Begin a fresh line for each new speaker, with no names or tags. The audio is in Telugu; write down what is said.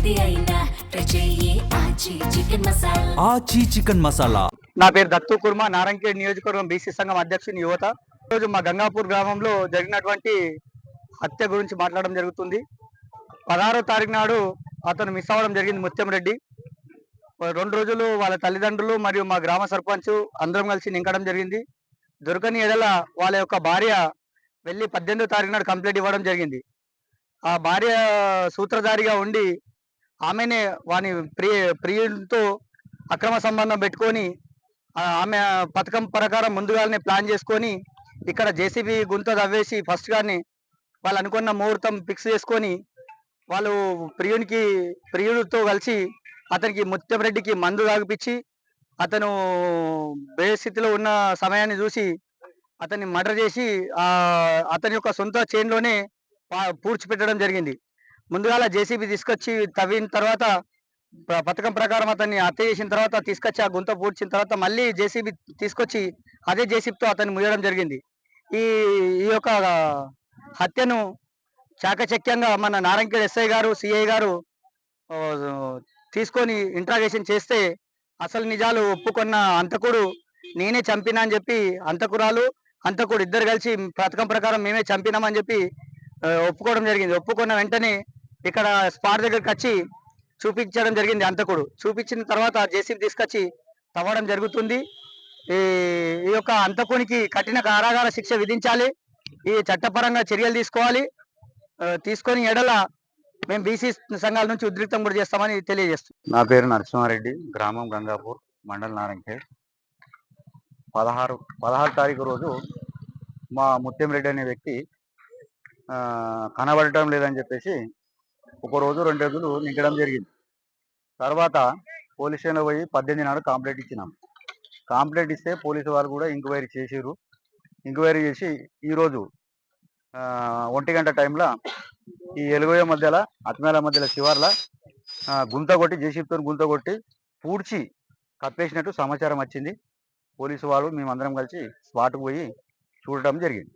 ఏది అయినా ట్రై చెయ్యి ఆచి చికెన్ మసాలా.
ఆచి చికెన్ మసాలా.
నా పేరు దత్తు కుర్మ, నారాయణఖేడ్ నియోజకవర్గం బీసీ సంఘం అధ్యక్షుని యువత. ఈరోజు మా గంగాపూర్ గ్రామంలో జరిగినటువంటి హత్య గురించి మాట్లాడడం జరుగుతుంది. 16వ తారీఖు నాడు అతను మిస్ అవ్వడం జరిగింది. ముత్యం రెడ్డి 2 రోజులు వాళ్ళ తల్లిదండ్రులు మరియు మా గ్రామ సర్పంచ్ అందరం కలిసి నింకడం జరిగింది. దొరకని ఎడల వాళ్ళ యొక్క భార్య వెళ్ళి 18వ తారీఖు నాడు కంప్లైంట్ ఇవ్వడం జరిగింది. ఆ భార్య సూత్రధారిగా ఉండి ఆమెనే వాని ప్రియుడితో అక్రమ సంబంధం పెట్టుకొని ఆమె పథకం ప్రకారం ముందుగానే ప్లాన్ చేసుకొని ఇక్కడ జేసీబీ గుంత తవ్వేసి ఫస్ట్ గాని వాళ్ళు అనుకున్న ముహూర్తం ఫిక్స్ చేసుకొని వాళ్ళు ప్రియుడితో కలిసి అతనికి ముత్యం రెడ్డికి మందు తాగిపించి అతను బేస్థితిలో ఉన్న సమయాన్ని చూసి అతన్ని మర్డర్ చేసి అతని యొక్క సొంత చేన్లోనే పూడ్చిపెట్టడం జరిగింది. ముందుగాల జేసీబీ తీసుకొచ్చి తవ్విన తర్వాత పథకం ప్రకారం అతన్ని హత్య చేసిన తర్వాత తీసుకొచ్చి ఆ గుంత పూడ్చిన తర్వాత మళ్ళీ జేసీబీ తీసుకొచ్చి అదే జేసీబీతో అతన్ని ముయ్యడం జరిగింది. ఈ ఈ యొక్క హత్యను చాకచక్యంగా మన నారాయణఖేడ్ ఎస్ఐ గారు, సిఐ గారు తీసుకొని ఇంట్రాగేషన్ చేస్తే అసలు నిజాలు ఒప్పుకున్న అంతకుడు నేనే చంపినా అని చెప్పి అంతకుడు ఇద్దరు కలిసి పథకం ప్రకారం మేమే చంపినామని చెప్పి ఒప్పుకోవడం జరిగింది. ఒప్పుకున్న వెంటనే ఇక్కడ స్పాట్ దగ్గరికి వచ్చి చూపించడం జరిగింది. అంతకుడు చూపించిన తర్వాత జేసీబీ తీసుకొచ్చి తవ్వడం జరుగుతుంది. ఈ యొక్క అంతకునికి కఠిన కారాగార శిక్ష విధించాలి. ఈ చట్టపరంగా చర్యలు తీసుకోవాలి. తీసుకొని ఎడల మేము బీసీ సంఘాల నుంచి ఉద్రిక్తం కూడా చేస్తామని తెలియజేస్తున్నాం.
నా పేరు నరసింహారెడ్డి, గ్రామం గంగాపూర్, మండల్ నారాయణఖేడ్. 16 తారీఖు రోజు మా ముత్యం రెడ్డి అనే వ్యక్తి కనబడటం లేదని చెప్పేసి 1 రోజు 2 రోజులు నింకడం జరిగింది. తర్వాత పోలీస్ స్టేషన్లో పోయి 18 నాడు కంప్లైంట్ ఇచ్చినాం. కంప్లైంట్ ఇస్తే పోలీసు వాళ్ళు కూడా ఎంక్వైరీ చేసిర్రు. ఎంక్వైరీ చేసి ఈరోజు 1 గంట టైంలో ఈ ఎలుగోయ మధ్యలో అత్మేల మధ్యలో శివార్ల గుంత కొట్టి జేసీబీతో గుంత కొట్టి పూడ్చి కప్పేసినట్టు సమాచారం వచ్చింది. పోలీసు వాళ్ళు మేమందరం కలిసి స్పాట్కు పోయి చూడటం జరిగింది.